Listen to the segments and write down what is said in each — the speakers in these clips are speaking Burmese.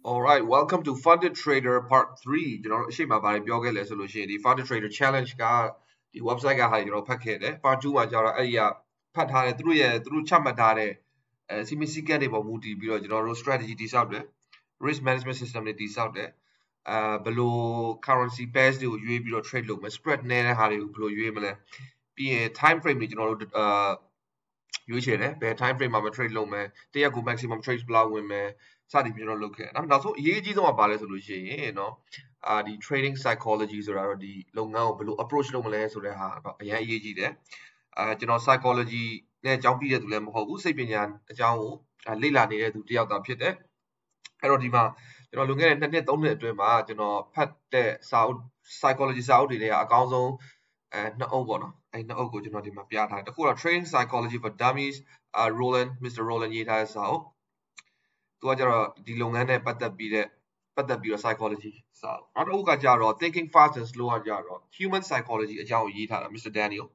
Alright, welcome to Funded Trader Part 3 ကျွန်တော်တို့အရှိမဘာတွေပြောခဲ့လဲဆိုလို့ရှိရင်ဒီ Funded Trader Challenge ကဒီ website ကဟာကျွန်တော်ဖတ်ခဲ့တယ် Part 2မှာကျတော့အဲ့ဒီကဖတ်ထားတဲ့သူတို့ချမှတ်ထားတဲ့စီမီစီကတ်တွေပေါ်မူတည်ပြီးတော့ကျွန်တော်တို့ strategy တိစောက်တယ် risk management system တွေတိစောက်တယ်ဘယ်လို currency pairs တွေကိုရွေးပြီးတော့ trade လုပ်မယ် spread နည်းတဲ့ဟာတွေကိုဘယ်လိုရွေးမလဲပြီးရင် time frame တွေကျွန်တော်တို့ရွေးချယ်တယ်ဘယ် time frame မှာမ trade လုပ်မယ်တရက်ကို maximum trade ဘယ်လောက်ဝင်မယ်စသည်ဖြင့်တော့လုပ်ခဲ့တယ်နောက်ဆုံးအရေးအကြီးဆုံးကဘာလဲဆိုလို့ရှိရင်เนาะဒီ trading psychology ဆိုတာတော့ဒီလုပ်ငန်းကိုဘယ်လို approach လုပ်မလဲဆိုတဲ့ဟာတော့အရင်အရေးကြီးတယ်ကျွန်တော် psychology နဲ့အကြောင်းပြည့်တဲ့သူလည်းမဟုတ်ဘူးစိတ်ပညာအကြောင်းကိုလေ့လာနေတဲ့သူတယောက်သာဖြစ်တယ်အဲ့တော့ဒီမှာကျွန်တော်လွန်ခဲ့တဲ့2နှစ်3နှစ်အတွင်းမှာကျွန်တော်ဖတ်တဲ့စာအုပ် psychology စာအုပ်တွေကအကောင်းဆုံးနှစ်အုပ်ပေါ့နော်အဲ့နှစ်အုပ်ကိုကျွန်တော်ဒီမှာပြထားတယ်တခုတော့ trading psychology for dummies Mr. Roland ရေးထားတဲ့စာအုပ်သူကကျတော့ဒီလုပ်ငန်းနဲ့ပတ်သက်ပြီးတော့ psychology စာအုပ်နောက်တစ်ခုကကျတော့ thinking fast and slow ကကျတော့ human psychology အကြောင်းကိုရေးထားတာ Mr. Daniel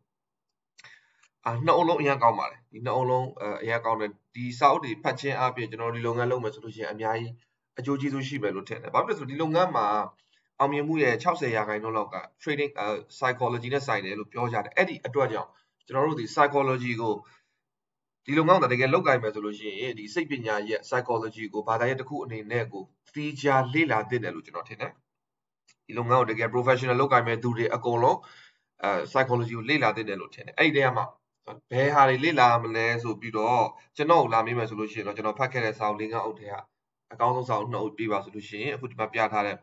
နှစ်အုပ်လုံးအရင်ကောင်းပါတယ်ဒီနှစ်အုပ်လုံးအရင်ကောင်းတယ်ဒီစာအုပ်တွေဖတ်ခြင်းအပြင်ကျွန်တော်ဒီလုပ်ငန်းလုပ်မယ်ဆိုလို့ရှိရင်အများကြီးအကျိုးကျေးဇူးရှိမယ်လို့ထင်တယ်ဘာဖြစ်လို့လဲဆိုတော့ဒီလုပ်ငန်းမှာအောင်မြင်မှုရဲ့60%လောက်က trading psychology နဲ့ဆိုင်တယ်လို့ပြောကြတယ်အဲ့ဒီအတွက်ကြောင့်ကျွန်တော်တို့ဒီ psychology ကိုဒီလုပ်ငန်းကိုတကယ်လုပ်ကိုင်မယ်ဆိုလို့ရှိရင်ဒီစိတ်ပညာရဲ့ psychology ကိုဘာသာရပ်တစ်ခုအနေနဲ့ကို feature လေ့လာသင့်တယ်လို့ကျွန်တော်ထင်တယ်ဒီလုပ်ငန်းကိုတကယ် professional လုပ်ကိုင်မဲ့သူတွေအကုန်လုံးpsychology ကိုလေ့လာသင့်တယ်လို့ထင်တယ်အဲ့ဒီတည်းမှာဘယ်ဟာတွေလေ့လာမလဲဆိုပြီးတော့ကျွန်တော်လာမေးမယ်ဆိုလို့ရှိရင်တော့ကျွန်တော်ဖတ်ခဲ့တဲ့စာအုပ်၄-၅ အုပ်ထဲကအကောင်းဆုံးစာအုပ်2 အုပ်ပြပါဆိုလို့ရှိရင်အခုဒီမှာပြထားတဲ့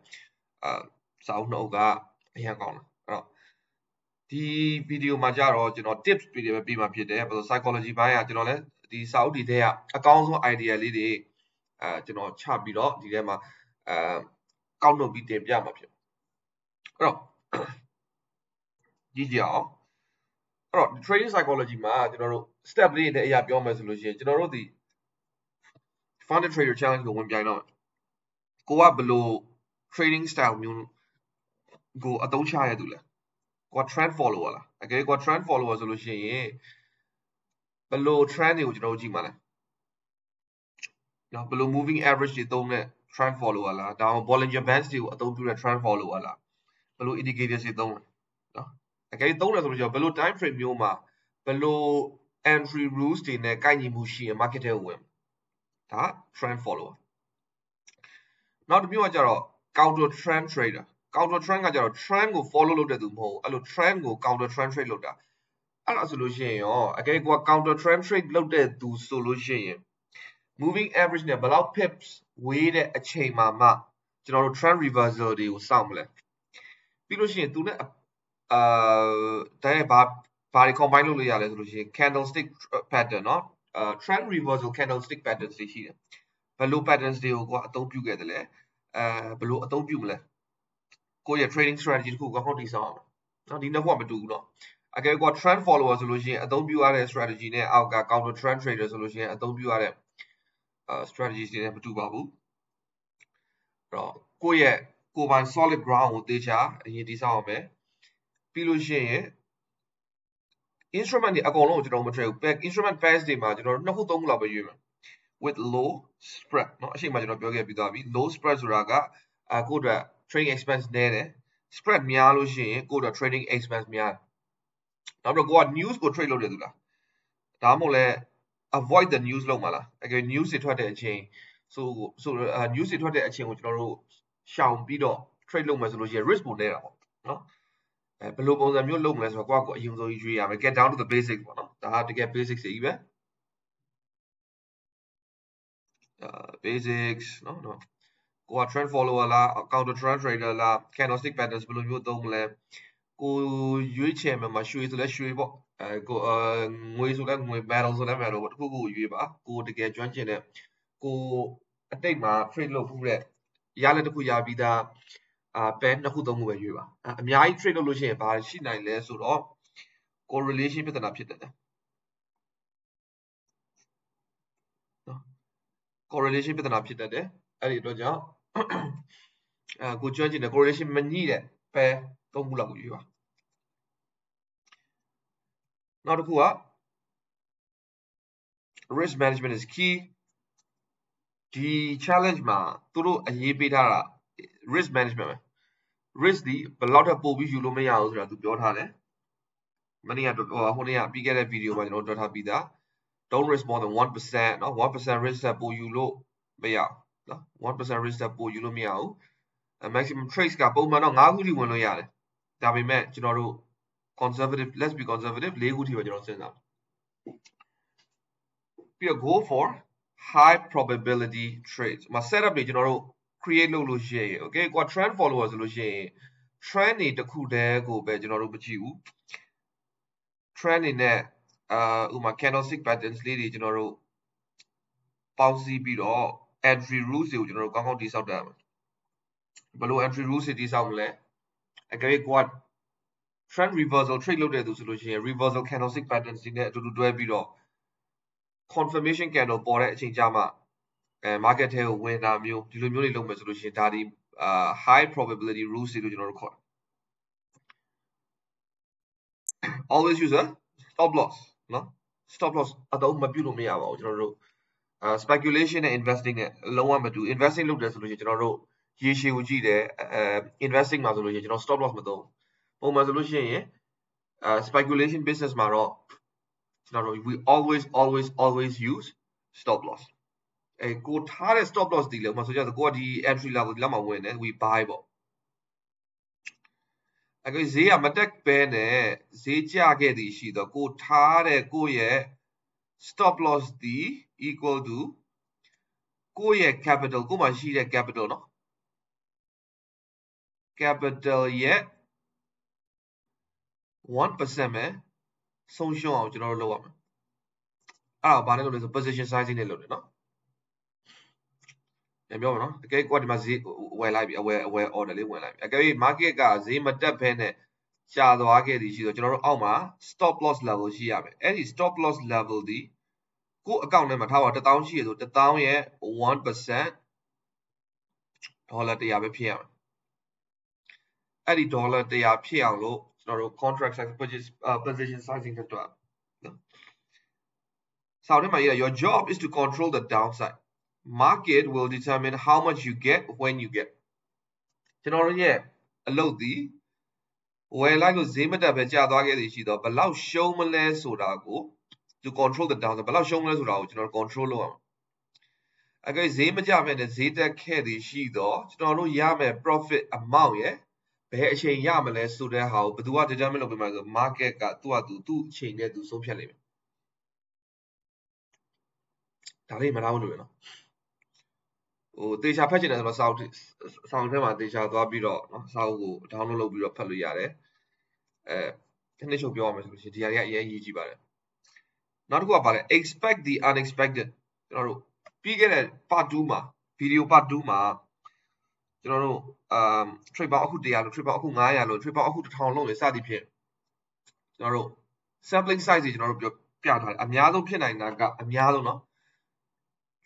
စာအုပ်2 အုပ်ကအရင်ကောင်းတယ်အဲ့တော့ဒီဗီဒီယိုမှာကြတော့ကျွန်တော် tips တွေပဲပြမှာဖြစ်တယ်ဘာလို့ psychology ဘိုင်းကကျွန်တော်လည်းဒီစာအုပ်တွေထဲကအကောင်းဆုံး idea လေးတွေကျွန်တော်ချပြီးတော့ဒီထဲမှာကောက်နှုတ်ပြီးတင်ပြမှာဖြစ်အဲ့တော့ကြည့်ကြအောင်အဲ့တော့ trading psychology မှာကျွန်တော်တို့ step လေးတွေနဲ့အရာပြောမယ်ဆိုလို့ရှိရင်ကျွန်တော်တို့ဒီ funded trader challenge ကိုဝင်ပြိုင်တော့ကိုကဘယ်လို trading style မျိုးကိုအသုံးချရတူလဲကိုက trend follower လားအကယ်ကိုက trend follower ဆိုလို့ရှိရင်ဘယ်လို trend တွေကိုကျွန်တော်တို့ကြည့်မှာလဲနော်ဘယ်လို moving average တွေသုံးတဲ့ trend follower လားဒါမှမဟုတ် Bollinger Bands တွေကိုအသုံးပြုတဲ့ trend follower လားဘယ်လို indicators တွေသုံးလဲနော်အကယ်သုံးတယ်ဆိုလို့ရှိရင်ဘယ်လို time frame မျိုးမှာဘယ်လို entry rules တွေနဲ့ကိုက်ညီမှုရှိရင် market ထဲကိုဝင်ဒါ trend follower နောက်တစ်မျိုးကကြတော့ counter trend trader counter trend ကကြတော့ trend ကို follow လုပ်တဲ့သူမဟုတ်ဘူးအဲ့လို trend ကို counter trend trade လုပ်တာအဲ့ဒါဆိုလို့ရှိရင်ရောအကယ်ကိုက counter trend trade လုပ်တဲ့သူဆိုလို့ရှိရင် moving average နဲ့ဘယ်လောက် pips ဝေးတဲ့အချိန်မှာမှကျွန်တော်တို့ trend reversal တွေကိုစောင့်မလဲပြီးလို့ရှိရင်သူနဲ့တိုင်းဘာတွေ combine လုပ်လို့ရလဲဆိုလို့ရှိရင် candlestick pattern เนาะtrend reversal candlestick patterns တွေရှိတယ်ဘယ်လို patterns တွေကိုကိုကအသုံးပြုခဲ့တယ်လဲဘယ်လိုအသုံးပြုမလဲကိုရဲ့ trading strategy တစ်ခုကိုဟောတည်ဆောင်အောင်เนาะဒီနှစ်ခုကမတူဘူးเนาะအကယ်ကို trend follower ဆိုလို့ရှိရင်အသုံးပြုရတဲ့ strategy နဲ့အောက်က counter trend trader ဆိုလို့ရှိရင်အသုံးပြုရတဲ့strategies တွေနဲ့မတူပါဘူးအဲ့တော့ကိုပိုင် solid ground ကိုသေချာအရင်တည်ဆောက်အောင်ပဲပြီးလို့ရှိရင် instrument တွေအကုန်လုံးကိုကျွန်တော်မထည့်ဘူး instrument pairs တွေမှာကျွန်တော်တို့2ခု3ခုလောက်ပဲရွေးမယ် with low spread เนาะအရှိမကျွန်တော်ပြောခဲ့ပြီးသွားပြီ low spread ဆိုတာကကိုယ့်အတွက် trading expense နည်းတယ် spread များလို့ရှိရင်ကိုယ့်အတွက် trading expense များတယ်နောက်တော့ကိုက news ကို trade လုပ်တယ်သူလားဒါမှမဟုတ်လဲ avoid the news လုပ်မှာလားအကယ် news တွေထွက်တဲ့အချိန်news တွေထွက်တဲ့အချိန်ကိုကျွန်တော်တို့ရှောင်ပြီးတော့ trade လုပ်မယ်ဆိုလို့ရှိရင် risk ပိုနည်းတာပေါ့เนาะဘယ်လိုပုံစံမျိုးလုပ်မလဲဆိုတော့ကိုကအရင်ဆုံးရွေးရမယ် get down to the basics ပေါ့နော်ဒါကတကယ် basics တွေကြီးပဲbasics နော်ကိုက trend follower လား counter trend trader လား candlestick patterns ဘယ်လိုမျိုးသုံးမလဲကိုရွေးချယ်မှာရွှေဆိုလဲရွှေပေါ့ကိုငွေဆိုလဲငွေ metal ဆိုလဲ metal ပေါ့တစ်ခုခုရွေးပါကိုတကယ်ကျွမ်းကျင်တဲ့ကိုအတိတ်မှာ trade လုပ်ဖူးတဲ့ရလက်တစ်ခုရပြီးသားpen 2ခု3ခုပဲရွေးပါအများကြီး trade လုပ်လို့ရှိရင်ဘာရှိနိုင်လဲဆိုတော့ correlation ပြဿနာဖြစ်တယ်နော် correlation ပြဿနာဖြစ်တတ်တယ်အဲ့ဒီအတွက်ကြောင့်ကိုကျွမ်းကျင်တဲ့ correlation မညှိတဲ့ pair 3ခုလောက်ကိုရွေးပါနောက်တစ်ခုက risk management is key ဒီ challenge မှာသူတို့အရေးပေးထားတာ risk management ပဲ risk ဒီဘယ်လောက်ထပ်ပို့ပြီးယူလို့မရဘူးဆိုတာသူပြောထားတယ်မနေ့ကဟိုနေ့ကပြီးခဲ့တဲ့ video မှာကျွန်တော်တို့တွေ့ထားပြီးသား don't risk more than 1% เนาะ 1% risk ထပ်ပို့ယူလို့မရဘူးเนาะ 1% risk ထပ်ပို့ယူလို့မရဘူး maximum trades ကပုံမှန်တော့9ခုထိဝင်လို့ရတယ်ဒါပေမဲ့ကျွန်တော်တို့ conservative let's be conservative 4ခုထိပဲကျွန်တော်စဉ်းစားပြီးတော့ go for high probability trades မှာ setup တွေကျွန်တော်တို့ create လုပ်လို့ရှိရင် okay ကို trend follower ဆိုလို့ရှိရင် trend တွေတစ်ခုတည်းကိုပဲကျွန်တော်တို့မကြည့်ဘူး trend တွေနဲ့ဥပမာ candlestick patterns လေးတွေကျွန်တော်တို့ပေါင်းစည်းပြီးတော့ entry rules တွေကိုကျွန်တော်တို့ကောင်းကောင်းတည်ဆောက်တတ်ရမယ်ဘယ်လို entry rules တွေတည်ဆောက်မလဲအကယ်၍ကိုက trend reversal trade လုပ်တဲ့သူဆိုလို့ရှိရင် reversal candlestick patterns တွေနဲ့အတူတူတွဲပြီးတော့ confirmation candle ပေါ်တဲ့အချိန်ကြာမှmarket ထဲကိုဝင်တာမျိုးဒီလိုမျိုးတွေလုပ်မယ်ဆိုလို့ရှိရင်ဒါဒီhigh probability rules တွေလို့ကျွန်တော်တို့ခေါ်တယ် always use a stop loss နော် stop loss အတော့မပြုတ်လို့မရပါဘူးကျွန်တော်တို့speculation နဲ့ investing နဲ့လုံးဝမတူ investing လုပ်တယ်ဆိုလို့ရှိရင်ကျွန်တော်တို့ရေရှည်ကိုကြည့်တယ်investing မှာဆိုလို့ရှိရင်ကျွန်တော် stop loss မသုံးပုံမှန်ဆိုလို့ရှိရင်speculation business မှာတော့ကျွန်တော်တို့ we always use stop loss ကိုထားတဲ့ stop loss ဒီလေဥပမာဆိုကြဆိုကိုကဒီ entry level ဒီလောက်မှဝင်တယ် we buy ပေါ့အခုဈေးကမတက်ပဲနဲ့ဈေးကျခဲ့သည်ရှိတော့ကိုထားတဲ့ကိုရဲ့ stop loss ဒီ equal to ကိုရဲ့ capital ကိုမှရှိတဲ့ capital เนาะ capital ရဲ့ 1% ပဲဆုံးရှုံးအောင်ကျွန်တော်တို့လုပ်ရမယ်အဲ့ဒါဘာနဲ့လုပ်လဲဆို position sizing နဲ့လုပ်တယ်เนาะပြန်ပြောမယ်เนาะအကယ်ကိုကဒီမှာဈေးဝယ်လိုက်ပြီအဝယ် order လေးဝင်လိုက်ပြီအကယ်၍ market ကဈေးမတက်ဘဲနဲ့ကျသွားခဲ့သည်ရှိတော့ကျွန်တော်တို့အောက်မှာ stop loss level ရှိရမယ်အဲ့ဒီ stop loss level ဒီကိုအကောင့်ထဲမှာထားပါ1000ရှိရဆို1000ရဲ့ 1% ဒေါ်လာ100ပဲဖြစ်ရမယ်အဲ့ဒီဒေါ်လာ100ဖြစ်အောင်လို့ကျွန်တော်တို့ contract size position sizing တက်တော့နော်ဆောင်းထဲမှာရေးတာ your job is to control the downside market will determine how much you get when you get ကျွန်တော်တို့ရဲ့အလုပ်ဒီဝယ်လိုက်လို့ဈေးမတက်ပဲကျသွားခဲ့သည်ရှိတော့ဘယ်လောက်ရှုံးမလဲဆိုတာကို to control the downside ဘယ်လောက်ရှုံးမလဲဆိုတာကိုကျွန်တော် control လုပ်ရမှာအကယ်ဈေးမကျပဲနဲ့ဈေးတက်ခဲ့သည်ရှိတော့ကျွန်တော်တို့ရမယ် profit amount ရဲ့ဘယ်အချိန်ရမလဲဆိုတဲ့ဟာကိုဘယ်သူက determine လုပ်ပေးမှာဆို market ကသူ့အချိန်နဲ့သူဆုံးဖြတ်လိမ့်မယ်ဒါလေးမနာဘူးလို့ရနော်ဟိုတေချာဖတ်ချင်တယ်ဆိုတော့စာအုပ်ထဲမှာတေချာသွားပြီးတော့နော်စာအုပ်ကို download လုပ်ပြီးတော့ဖတ်လို့ရတယ်ခဏချုပ်ပြောရမယ်ဆိုလို့ရှိရင်ဒီဟာတွေကအရင်ရေးကြည့်ပါတယ်နောက်တစ်ခုကပါလဲ expect the unexpected ကျွန်တော်တို့ပြီးခဲ့တဲ့ part 2မှာ video part 2မှာကျွန်တော်တို့trade bound အခု100လို့ trade bound အခု900လို့ trade bound အခု1000လို့လေစသည်ဖြင့်ကျွန်တော်တို့ sampling size တွေကျွန်တော်တို့ပြထားတယ်အများဆုံးဖြစ်နိုင်တာကအများဆုံးเนาะ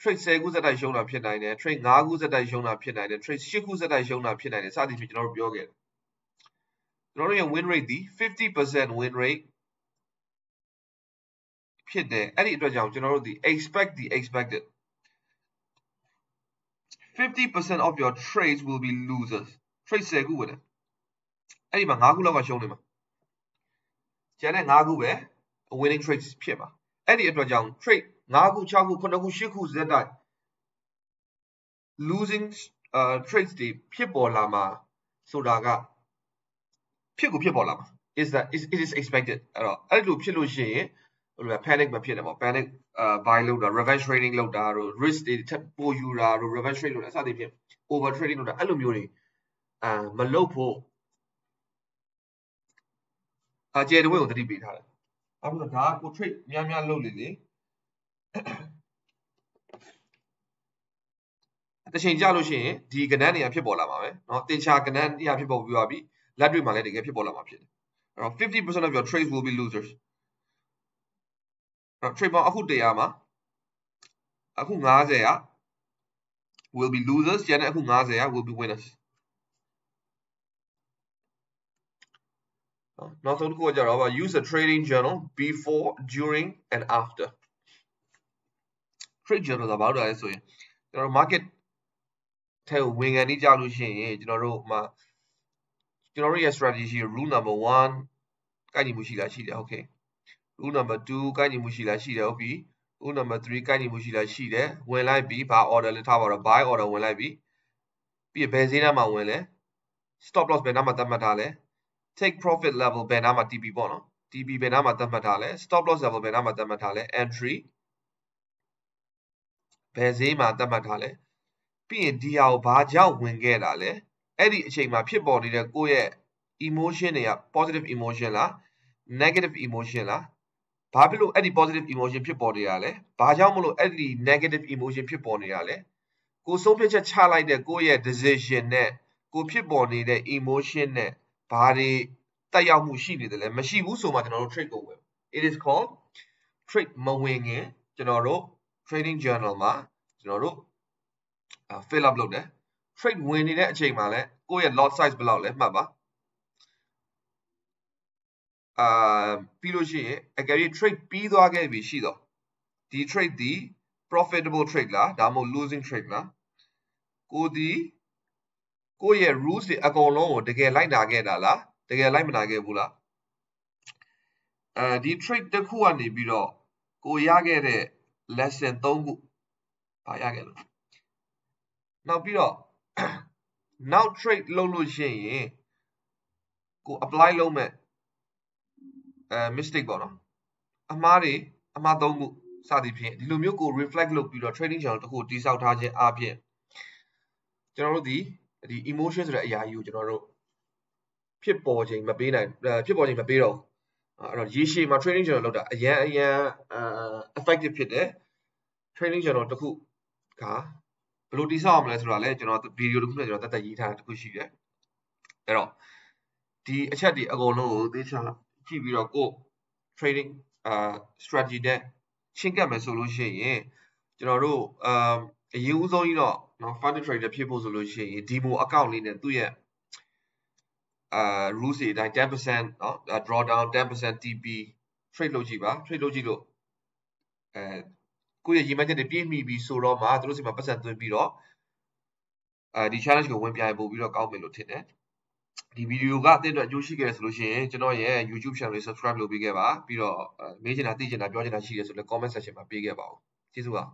trade 10ခုစက်တိုက်ရှုံးတာဖြစ်နိုင်တယ် trade 5ခုစက်တိုက်ရှုံးတာဖြစ်နိုင်တယ် trade 8ခုစက်တိုက်ရှုံးတာဖြစ်နိုင်တယ်စသည်ဖြင့်ကျွန်တော်တို့ပြောခဲ့တယ်ကျွန်တော်တို့ရဲ့ win rate ဒီ 50% win rate ဖြစ်တယ်အဲ့ဒီအတွက်ကြောင့်ကျွန်တော်တို့ဒီ expect the expected 50% of your trades will be losers trade 10ခုဝင်တယ်အဲ့ဒီမှာ5ခုလောက်ကရှုံးနေမှာကျန်တဲ့5ခုပဲ winning trades ဖြစ်မှာအဲ့ဒီအတွက်ကြောင့် trade 5ခု6ခု9ခု10ခုဇက်တိုက် losing trades တွေဖြစ်ပေါ်လာမှာဆိုတာကဖြစ်ပေါ်လာမှာ it is expected အဲ့လိုဖြစ်လို့ရှိရင်ဟို panic မဖြစ်နဲ့ပေါ့ panic buy လုပ်တာ revenge trading လုပ်တာတို့ risk တွေထပ်ပိုယူတာတို့ revenge trade လုပ်တာအစသဖြင့် over trading လုပ်တာအဲ့လိုမျိုးတွေမလုပ်ဖို့ကျယ်တဝင့်ကိုသတိပေးထားတယ်အဲ့တော့ဒါကကို trade များလုပ်လေတချိန်ကြလို့ရှိရင်ဒီကဏ္ဍတွေကဖြစ်ပေါ်လာမှာပဲเนาะတင်ချာကဏ္ဍတွေကဖြစ်ပေါ်ပြီးပါပြီလက်တွေ့မှာလည်းတကယ်ဖြစ်ပေါ်လာမှာဖြစ်တယ်အဲ့တော့ 50% of your trades will be losers အဲ့တော့ trade ပေါင်းအခု100မှာအခု90က will be losers ကျန်တဲ့အခု90က will be winners နောက်ဆုံးတစ်ခုကကြတော့ use a trading journal before during and after trade journal ကဘာလို့လဲဆိုရင် ကျွန်တော်တို့ market ထဲကိုဝင်ကန်နေကြလို့ရှိရင်ကျွန်တော်တို့ရဲ့ strategy ရှိ rule number 1ကိုက်ညီမှုရှိလားရှိတယ် okay rule number 2ကိုက်ညီမှုရှိလားရှိတယ်ဟုတ်ပြီ rule number 3ကိုက်ညီမှုရှိလားရှိတယ်ဝင်လိုက်ပြီဘာ order လဲထားပါတော့ buy order ဝင်လိုက်ပြီပြီးရင်ဘယ်ဈေးနှမှာဝင်လဲ stop loss ဘယ်နှမှာသတ်မှတ်ထားလဲ take profit level ဘယ်နှမှာ TP ပေါ့နော် TP ဘယ်နှမှာသတ်မှတ်ထားလဲ stop loss level ဘယ်နှမှာသတ်မှတ်ထားလဲ entry ဘယ်ဈေးမှာသတ်မှတ်ထားလဲပြီးရင်ဒီဟာကိုဘာကြောင့်ဝင်ခဲ့တာလဲအဲ့ဒီအချိန်မှာဖြစ်ပေါ်နေတဲ့ကိုယ့်ရဲ့ emotion တွေက positive emotion လား negative emotion လားဘာဖြစ်လို့အဲ့ဒီ positive emotion ဖြစ်ပေါ်နေတာလဲဘာကြောင့်မလို့အဲ့ဒီ negative emotion ဖြစ်ပေါ်နေတာလဲကိုဆုံးဖြတ်ချက်ချလိုက်တဲ့ကိုယ့်ရဲ့ decision နဲ့ကိုဖြစ်ပေါ်နေတဲ့ emotion နဲ့ဘာတွေတက်ရောက်မှုရှိနေတယ်လဲမရှိဘူးဆိုမှကျွန်တော်တို့ trade ကိုဝင် it is called trade မဝင်ခင်ကျွန်တော်တို့ trading journal မှာကျွန်တော်တို့fill up လုပ်တယ် trade ဝင်နေတဲ့အချိန်မှာလဲကိုယ့်ရဲ့ lot size ဘယ်လောက်လဲမှတ်ပါပြီးလို့ရှိရင်အကယ်၍ trade ပြီးသွားခဲ့ပြီရှိတော့ဒီ trade ဒီ profitable trade လားဒါမှမဟုတ် losing trade လားကိုယ့်ရဲ့ rules တွေအကုန်လုံးကိုတကယ်လိုက်နာခဲ့တာလားတကယ်လိုက်မနာခဲ့ဘူးလားဒီ trade တစ်ခုကနေပြီးတော့ကိုရခဲ့တဲ့ lesson 3ခုဘာရခဲ့လို့နောက်ပြီးတော့နောက် trade လုပ်လို့ရှိရင်ကို apply လုပ်မဲ့mistake ပေါ့နော်အမှား3ခုစသည်ဖြင့်ဒီလိုမျိုးကို reflect လုပ်ပြီးတော့ trading channel တစ်ခုတိစောက်ထားခြင်းအပြင်ကျွန်တော်တို့ဒီ emotion ဆိုတဲ့အရာကြီးကိုကျွန်တော်တို့ဖြစ်ပေါ်ခြင်းမပေးနိုင်ဖြစ်ပေါ်ခြင်းမပေးတော့အဲ့တော့ရေရှည်မှာ trading channel လောက်တာအရန် effective ဖြစ်တယ် trading channel တစ်ခုကဘယ်လိုတိစောက်အောင်မလဲဆိုတာလဲကျွန်တော်ဗီဒီယိုတစ်ခုနဲ့ကျွန်တော်တက်ရေးထားတာတစ်ခုရှိတယ်အဲ့တော့ဒီအချက်တွေအကုန်လုံးကိုသေချာကြည့်ပြီးတော့ကို trading strategy နဲ့ရှင်းကပ်မယ်ဆိုလို့ရှိရင်ကျွန်တော်တို့အရင်ဦးဆုံးကြီးတော့နော် fund trader ဖြစ်ဖို့ဆိုလို့ရှိရင် demo account လေးနဲ့သူ့ရဲ့rules တွေအတိုင်း 10% နော် draw down 10% TP trade လုပ်ကြည့်ပါ trade လုပ်ကြည့်လို့ကိုယ့်ရဲ့ရည်မှန်းချက်တွေပြည့်မီပြီဆိုတော့မှသူတို့စီမှာပတ်စံသွင်းပြီးတော့ဒီ challenge ကိုဝင်ပြိုင်ပို့ပြီးတော့ကောင်းမယ်လို့ထင်တယ်ဒီဗီဒီယိုကအသင့်အတွက်အကျိုးရှိခဲ့ဆိုလို့ရှိရင်ကျွန်တော်ရဲ့ YouTube channel လေး subscribe လုပ်ပေးခဲ့ပါပြီးတော့မေးချင်တာသိချင်တာပြောချင်တာရှိတယ်ဆိုလည်း comment section မှာပေးခဲ့ပါဦးကျေးဇူးပါ